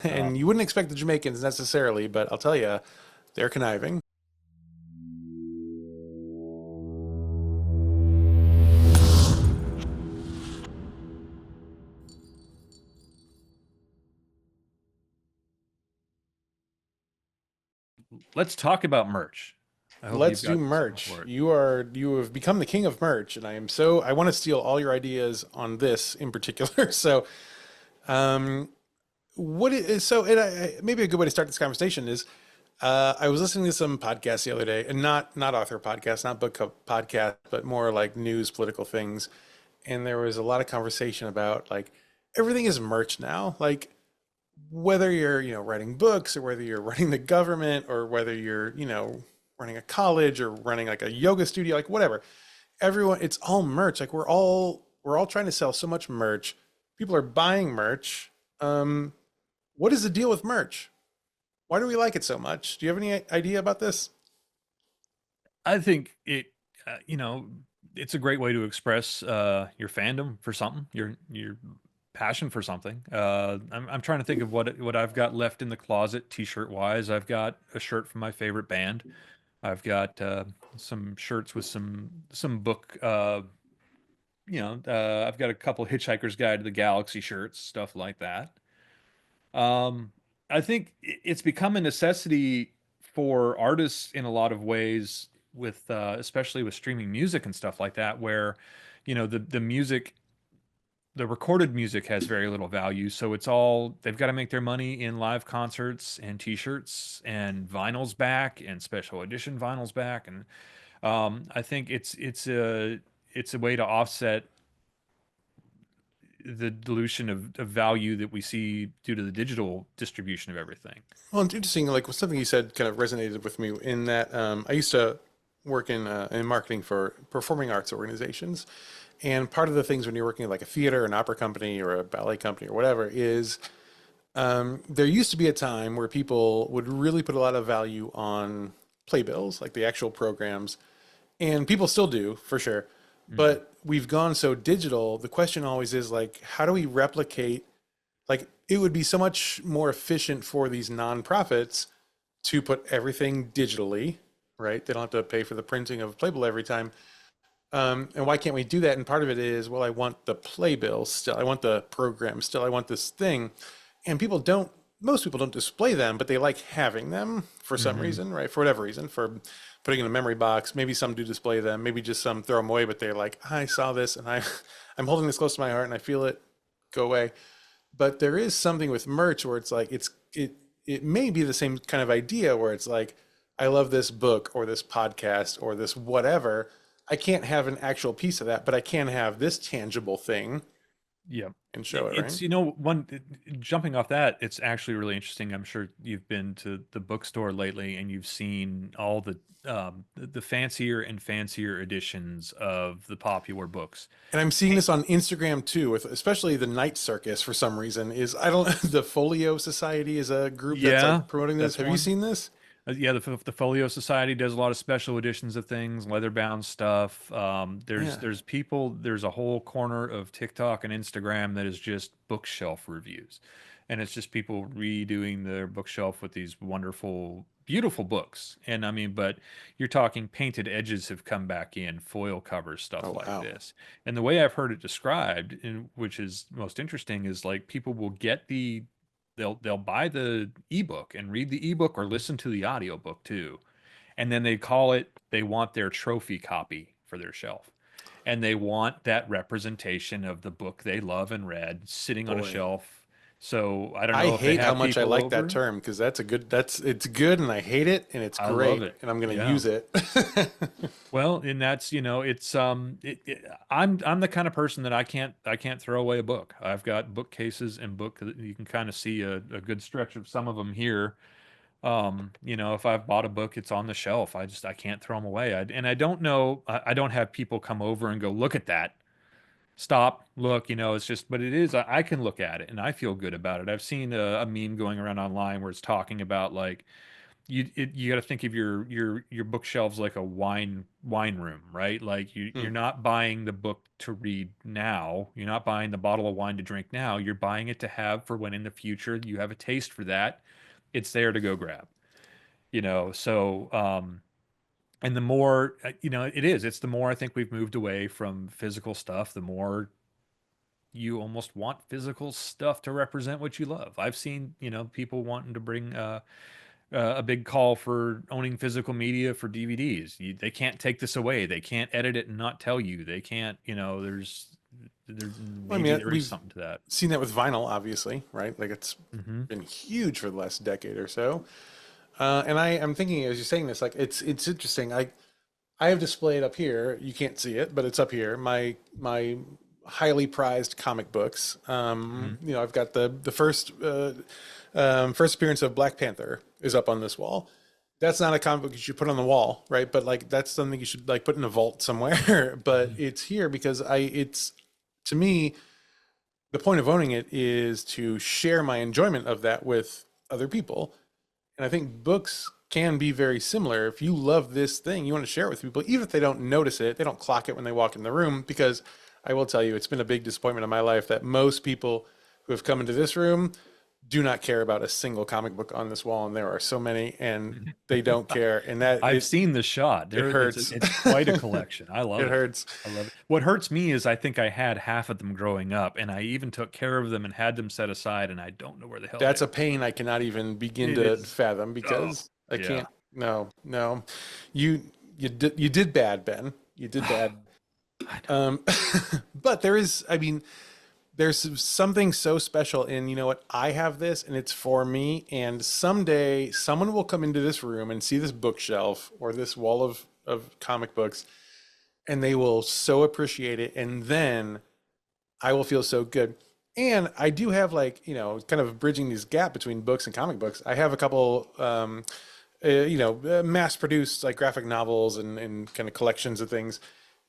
And you wouldn't expect the Jamaicans necessarily, but I'll tell you, they're conniving. Let's talk about merch. I hope you've Let's do got something merch. for it. You have become the king of merch, and I want to steal all your ideas on this in particular. So, um, what is so? And maybe a good way to start this conversation is I was listening to some podcasts the other day, and not author podcasts, not podcast, but more like news, political things. And there was a lot of conversation about like everything is merch now. Like whether you're writing books or whether you're running the government or whether you're running a college or running like a yoga studio, like whatever, everyone, it's all merch. Like we're all trying to sell so much merch. People are buying merch. um what is the deal with merch? Why do we like it so much? Do you have any idea about this? I think it's a great way to express your fandom for something, your passion for something. I'm trying to think of what I've got left in the closet, t-shirt wise. I've got a shirt from my favorite band. I've got some shirts with some book. I've got a couple Hitchhiker's Guide to the Galaxy shirts, stuff like that. Um, I think it's become a necessity for artists in a lot of ways, with especially with streaming music and stuff like that, where the music, the recorded music has very little value, so it's all they've got to make their money in live concerts and T-shirts and vinyls back and special edition vinyls back, and I think it's a way to offset the dilution of value that we see due to the digital distribution of everything. Well, it's interesting. Like something you said kind of resonated with me in that I used to work in marketing for performing arts organizations, and part of the things when you're working at like a theater, an opera company, or a ballet company, or whatever, is there used to be a time where people would really put a lot of value on playbills, like the actual programs, and people still do for sure. Mm. But we've gone so digital. The question always is like, how do we replicate? Like, it would be so much more efficient for these nonprofits to put everything digitally, right? They don't have to pay for the printing of a playbill every time. And why can't we do that? And part of it is, well, I want the playbill still. I want the program still. I want this thing. And most people don't display them, but they like having them for some Hmm. reason, right? For whatever reason, for putting in a memory box. Maybe some do display them. Maybe just some throw them away, but they're like, I saw this and I'm holding this close to my heart and I feel it go away. But there is something with merch where it's like, it may be the same kind of idea where it's like, I love this book or this podcast or this whatever. I can't have an actual piece of that, but I can have this tangible thing Yeah. and show it, right? It's, jumping off that, it's actually really interesting. I'm sure you've been to the bookstore lately and you've seen all the fancier and fancier editions of the popular books. And I'm seeing this on Instagram too, with especially the Night Circus for some reason. Is I don't the Folio Society is a group that's Yeah, like promoting this. that's Have you one. seen this? Yeah, the Folio Society does a lot of special editions of things, leather bound stuff. There's Yeah. there's people, there's a whole corner of TikTok and Instagram that is just bookshelf reviews, and it's just people redoing their bookshelf with these wonderful, beautiful books. And I mean, but you're talking painted edges have come back in, foil covers, Oh stuff like wow. this. And the way I've heard it described, and which is most interesting, is like people will get they'll buy the ebook and read the ebook or listen to the audiobook too. And then they want their trophy copy for their shelf. And they want that representation of the book they love and read sitting on a Boy. shelf. So I don't I know if they hate how have much I people like that over. term because that's it's good and I hate it and it's I love great it. and I'm gonna Yeah. use it. Well, and that's, it's I'm the kind of person that I can't throw away a book. I've got bookcases and book you can kind of see a good stretch of some of them here. If I've bought a book, it's on the shelf. I can't throw them away. And I don't know, I don't have people come over and go, look at that. Stop, look, it's just, but it is, I can look at it and I feel good about it. I've seen a meme going around online where it's talking about like, you got to think of your bookshelves like a wine room, right? Like you're Mm. not buying the book to read now. You're not buying the bottle of wine to drink now. You're buying it to have for when in the future you have a taste for that. It's there to go grab. So and the more it's the more I think we've moved away from physical stuff, the more you almost want physical stuff to represent what you love. I've seen, people wanting to bring a big call for owning physical media for DVDs. They can't take this away. They can't edit it and not tell you. They can't, there Well, I maybe mean, there is we've something to that. seen that with vinyl, obviously, right? Like it's Hmm. been huge for the last decade or so. And I'm thinking as you're saying this, like it's interesting. I have displayed up here. You can't see it, but it's up here. My highly prized comic books. Hmm. I've got the first appearance of Black Panther is up on this wall. That's not a comic book you should put on the wall, right? But like that's something you should like put in a vault somewhere. But Hmm. it's here because it's to me the point of owning it is to share my enjoyment of that with other people. And I think books can be very similar. If you love this thing, you want to share it with people, even if they don't notice it, they don't clock it when they walk in the room. Because I will tell you, it's been a big disappointment in my life that most people who have come into this room do not care about a single comic book on this wall. And there are so many, and they don't care. And that I've seen the shot. it There, hurts. it's quite a collection. I love It it. hurts. I love it. What hurts me is I think I had half of them growing up, and I even took care of them and had them set aside, and I don't know where the hell they That's a are. pain I cannot even begin It to is. fathom Oh, because I yeah. can't. No, no, you did bad, Ben. You did bad. I know. Um, but there is, I mean, there's something so special in, you know what, I have this and it's for me. And someday someone will come into this room and see this bookshelf or this wall of comic books and they will so appreciate it. And then I will feel so good. And I do have like, kind of bridging this gap between books and comic books. I have a couple, mass produced like graphic novels and kind of collections of things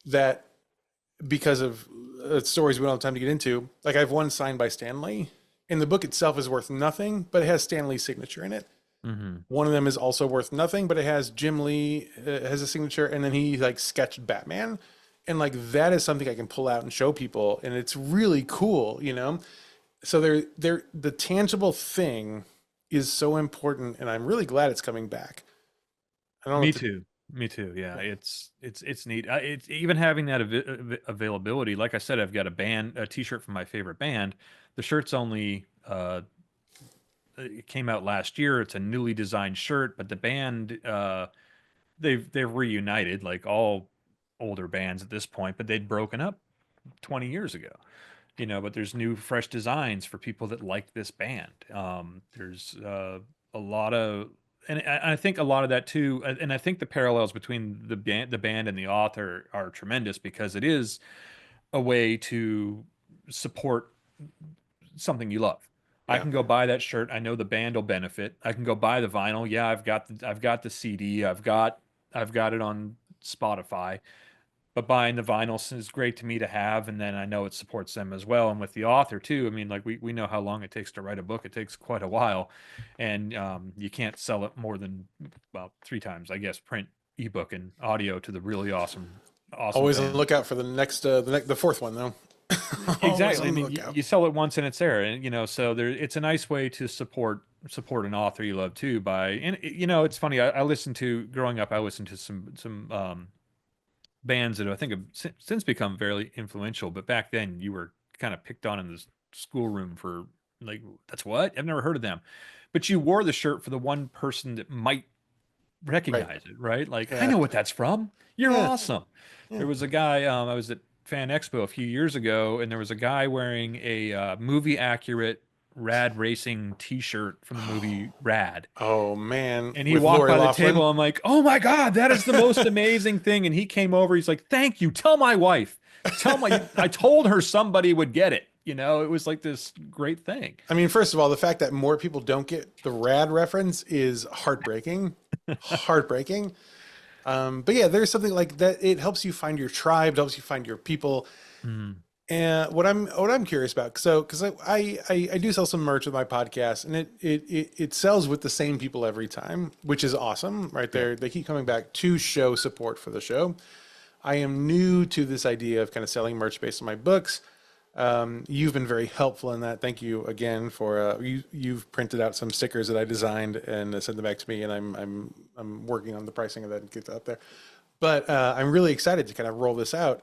that because of stories we don't have time to get into. Like I have one signed by Stan Lee, and the book itself is worth nothing, but it has Stan Lee's signature in it. Hmm. One of them is also worth nothing, but it has Jim Lee has a signature, and then he like sketched Batman, and like that is something I can pull out and show people, and it's really cool. So the tangible thing is so important, and I'm really glad it's coming back. I don't know Me if the, too. Me too. Yeah, it's neat. It's even having that availability. Like I said, I've got a T-shirt from my favorite band. The shirt's only it came out last year. It's a newly designed shirt, but the band they've reunited like all older bands at this point, but they'd broken up 20 years ago. But there's new fresh designs for people that like this band. There's a lot of and I think a lot of that too, and I think the parallels between the band and the author are tremendous because it is a way to support something you love. I yeah. can go buy that shirt. I know the band will benefit. I can go buy the vinyl. Yeah, I've got the CD. I've got it on Spotify. But buying the vinyl is great to me to have, and then I know it supports them as well. And with the author too, I mean, like we know how long it takes to write a book. It takes quite a while, and you can't sell it more than well 3 times, I guess. Print, ebook, and audio to the really awesome Always on the fans. lookout for the fourth one though. Always Exactly. I on the mean, you, lookout. you sell it once and it's there, and so there. It's a nice way to support an author you love too. And it's funny. I listened to growing up. I listened to some bands that I think have since become very influential. But back then, you were kind of picked on in the schoolroom for like, that's what? I've never heard of them. But you wore the shirt for the one person that might Right. recognize it, right? Like, I Yeah. know what that's from. You're Yeah. awesome. Yeah. There was a guy, I was at Fan Expo a few years ago, and there was a guy wearing a movie accurate Rad Racing t shirt from the movie Rad. Oh man, And he with walked Lori by the Loughlin. table. I'm like, oh my God, that is the most amazing thing. And he came over. He's like, thank you. Tell my wife. I told her somebody would get it. It was like this great thing. I mean, first of all, the fact that more people don't get the rad reference is heartbreaking. Heartbreaking. But yeah, there's something like that. It helps you find your tribe, it helps you find your people. Mm. And what I'm curious about, so because I do sell some merch with my podcast, and it sells with the same people every time, which is awesome, right? Yeah. They keep coming back to show support for the show. I am new to this idea of kind of selling merch based on my books. You've been very helpful in that. Thank you again for you've printed out some stickers that I designed and sent them back to me, and I'm working on the pricing of that and get that up there. But I'm really excited to kind of roll this out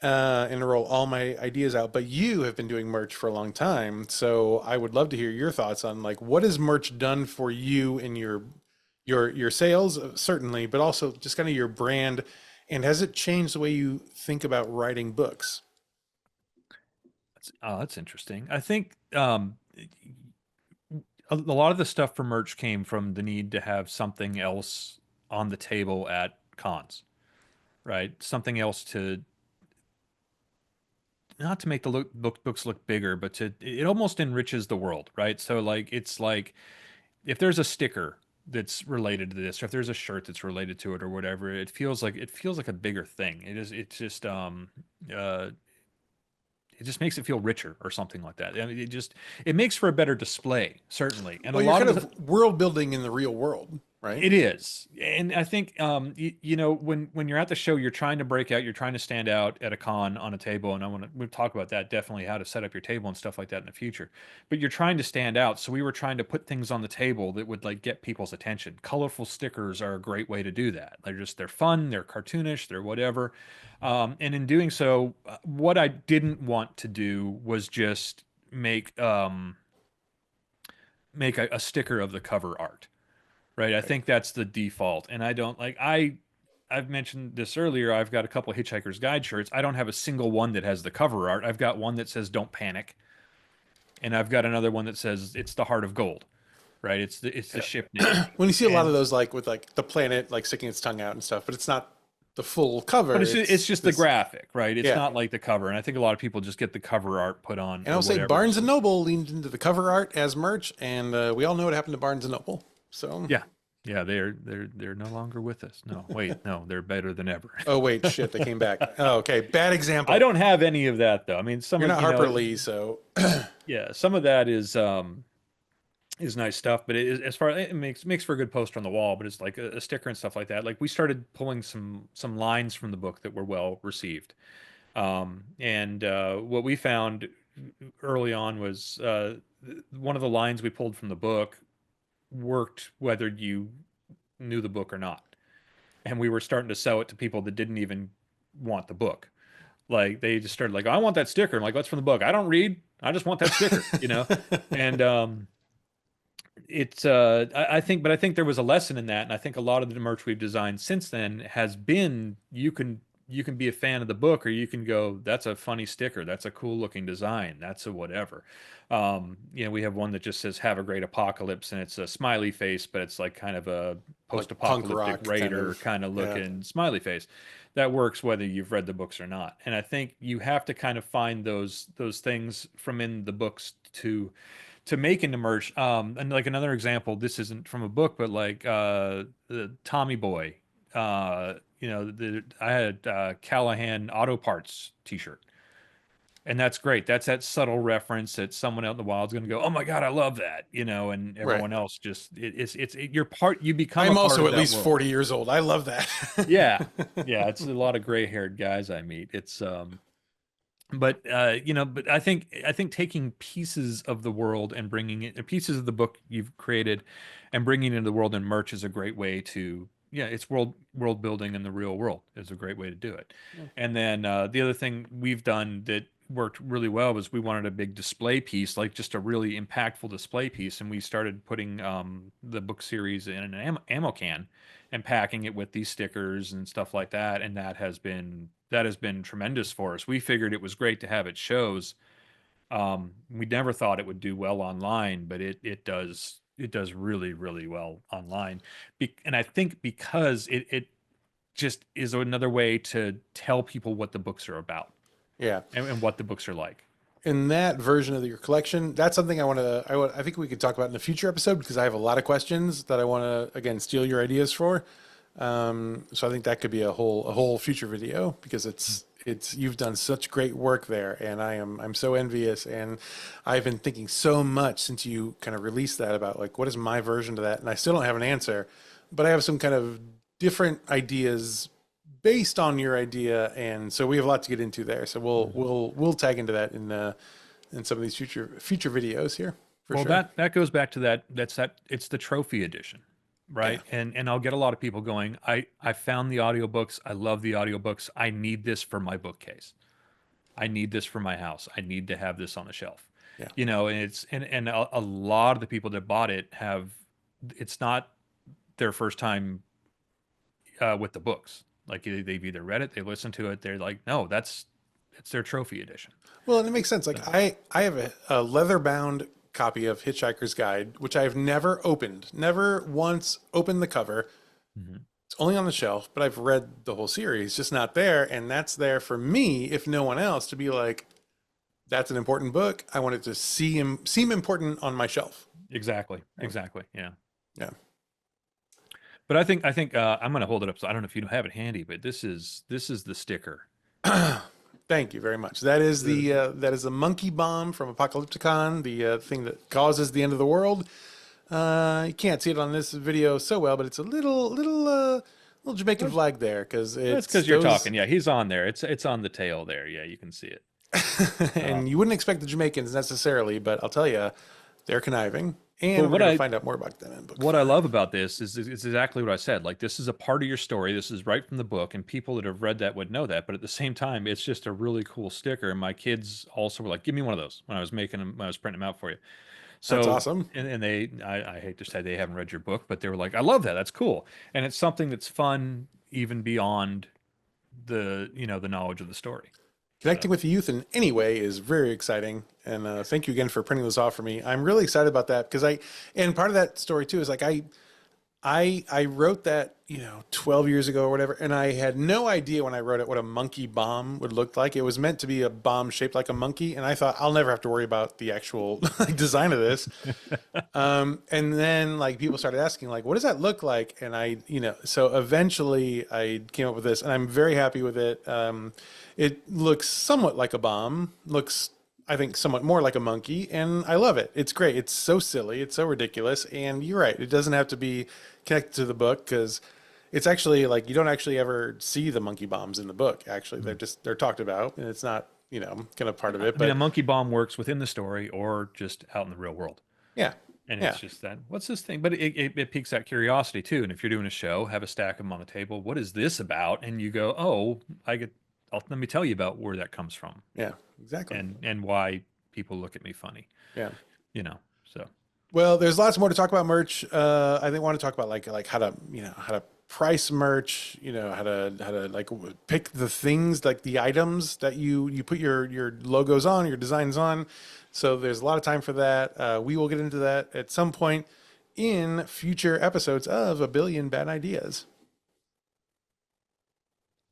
and roll all my ideas out. But you have been doing merch for a long time, so I would love to hear your thoughts on like what has merch done for you in your sales, certainly, but also just kind of your brand, and has it changed the way you think about writing books? That's interesting. I think a lot of the stuff for merch came from the need to have something else on the table at cons, right? Something else to not to make the books look bigger, but to it almost enriches the world, right? So like it's like if there's a sticker that's related to this, or if there's a shirt that's related to it or whatever, it feels like a bigger thing. Uh it just makes it feel richer or something like that. I mean, it makes for a better display, certainly. And a Well, you're lot kind of the, of world building in the real world, right? it is, and I think when you're at the show, you're trying to break out, you're trying to stand out at a con on a table, and we'll talk about that definitely how to set up your table and stuff like that in the future. But you're trying to stand out, so we were trying to put things on the table that would like get people's attention. Colorful stickers are a great way to do that. They're fun, they're cartoonish, they're whatever, and in doing so, what I didn't want to do was just make a sticker of the cover art. Right. I Right. think that's the default. And I don't like I've mentioned this earlier. I've got a couple of Hitchhiker's Guide shirts. I don't have a single one that has the cover art. I've got one that says "Don't panic," and I've got another one that says "It's the heart of gold." Right? It's the ship name. When you see a lot of And those, like with like the planet like sticking its tongue out and stuff, but it's not the full cover. but it's just the This, graphic, right? It's yeah. not like the cover. And I think a lot of people just get the cover art put on And or I'll say whatever. Barnes and Noble leaned into the cover art as merch, and we all know what happened to Barnes and Noble. So, Yeah. Yeah, they're no longer with us. No, wait, no, they're better than ever. oh wait, shit, they came back. Oh, okay, bad example. I don't have any of that though. I mean, some You're of not Harper Lee, so yeah, some of that is nice stuff, but as far it makes for a good poster on the wall, but it's like a sticker and stuff like that. Like we started pulling some lines from the book that were well received, and what we found early on was one of the lines we pulled from the book worked whether you knew the book or not, and we were starting to sell it to people that didn't even want the book. Like they just started like, I want that sticker. I'm like, what's from the book? I don't read. I just want that sticker, and it's I think there was a lesson in that, and I think a lot of the merch we've designed since then has been you can be a fan of the book, or you can go, that's a funny sticker, that's a cool looking design, that's a whatever. We have one that just says "Have a great apocalypse," and it's a smiley face, but it's like kind of a like punk post-apocalyptic rock raider kind of yeah. looking smiley face. That works whether you've read the books or not, and I think you have to kind of find those things from in the books to make into merch. And like another example, this isn't from a book, but like the Tommy Boy. I had Callahan Auto Parts T-shirt, and that's great. That's that subtle reference that someone out in the wild is going to go, "Oh my god, I love that," and Right. everyone else just you're part. You become a I'm part also of at that least world. 40 years old. I love that. Yeah, yeah. It's a lot of gray-haired guys I meet. But I think taking pieces of the world and bringing it, pieces of the book you've created, and bringing it into the world in merch is a great way to, yeah, it's world building in the real world is a great way to do it. And then the other thing we've done that worked really well was we wanted a big display piece, like just a really impactful display piece, and we started putting the book series in an ammo can and packing it with these stickers and stuff like that, and that has been tremendous for us. We figured it was great to have at shows. We never thought it would do well online, but it does really really well online. And I think because it just is another way to tell people what the books are about, Yeah. and what the books are like. In that version of your collection, that's something I think we could talk about in a future episode, because I have a lot of questions that I want to, again, steal your ideas for. So I think that could be a whole future video, because it's you've done such great work there, and I'm so envious. And I've been thinking so much since you kind of released that about like what is my version to that, and I still don't have an answer, but I have some kind of different ideas based on your idea, and so we have a lot to get into there. So we'll tag into that in some of these future videos here for Well, sure. that goes back to that it's the trophy edition, right? And I'll get a lot of people going, I found the audiobooks, I love the audiobooks. I need this for my bookcase. I need this for my house. I need to have this on the shelf. Yeah. You know, and a lot of the people that bought it have it's not their first time with the books. Like they've either read it, they listened to it, they're like, no, it's their trophy edition. Well, and it makes sense. Like I have a leather bound copy of Hitchhiker's Guide, which I've never opened, never once opened the cover. Mhm. It's only on the shelf, but I've read the whole series, just not there. And that's there for me, if no one else, to be like, that's an important book. I want it to seem important on my shelf. Exactly. Exactly. Yeah. Yeah. But I think I'm going to hold it up. So I don't know if you don't have it handy, but this is the sticker. Thank you very much. That is the monkey bomb from Apocalypticon, the thing that causes the end of the world. You can't see it on this video so well, but it's a little Jamaican flag there because That's because you're talking. Yeah, he's on there. It's on the tail there. Yeah, you can see it. and you wouldn't expect the Jamaicans necessarily, but I'll tell you, they're conniving, and Well, we're going to find out more about them in book. What I love about this is it's exactly what I said. Like this is a part of your story. This is right from the book, and people that have read that would know that. But at the same time, it's just a really cool sticker. And my kids also were like, "Give me one of those." When I was making them, when I was printing them out for you. So That's awesome. And I hate to say they haven't read your book, but they were like, "I love that. That's cool." And it's something that's fun even beyond the knowledge of the story. Connecting with the youth in any way is very exciting, and thank you again for printing those off for me. I'm really excited about that because and part of that story too is like I wrote that 12 years ago or whatever, and I had no idea when I wrote it what a monkey bomb would look like. It was meant to be a bomb shaped like a monkey, and I thought I'll never have to worry about the actual design of this. And then like people started asking like, what does that look like? And so eventually I came up with this, and I'm very happy with it. It looks somewhat like a bomb, looks I think somewhat more like a monkey, and I love it. It's great. It's so silly. It's so ridiculous. And you're right. It doesn't have to be connected to the book because it's actually like you don't actually ever see the monkey bombs in the book. Actually, they're talked about, and it's not kind of part of it. I mean, a But monkey bomb works within the story or just out in the real world. yeah, And yeah, it's just that, what's this thing? But it piques that curiosity too. And if you're doing a show, have a stack of them on the table. What is this about? And you go, oh, let me tell you about where that comes from yeah, exactly. and why people look at me funny, Yeah. So Well, there's lots more to talk about merch. I think want to talk about like how to how to price merch. How to like pick the things like the items that you put your logos on, your designs on. So there's a lot of time for that. We will get into that at some point in future episodes of A Billion Bad Ideas.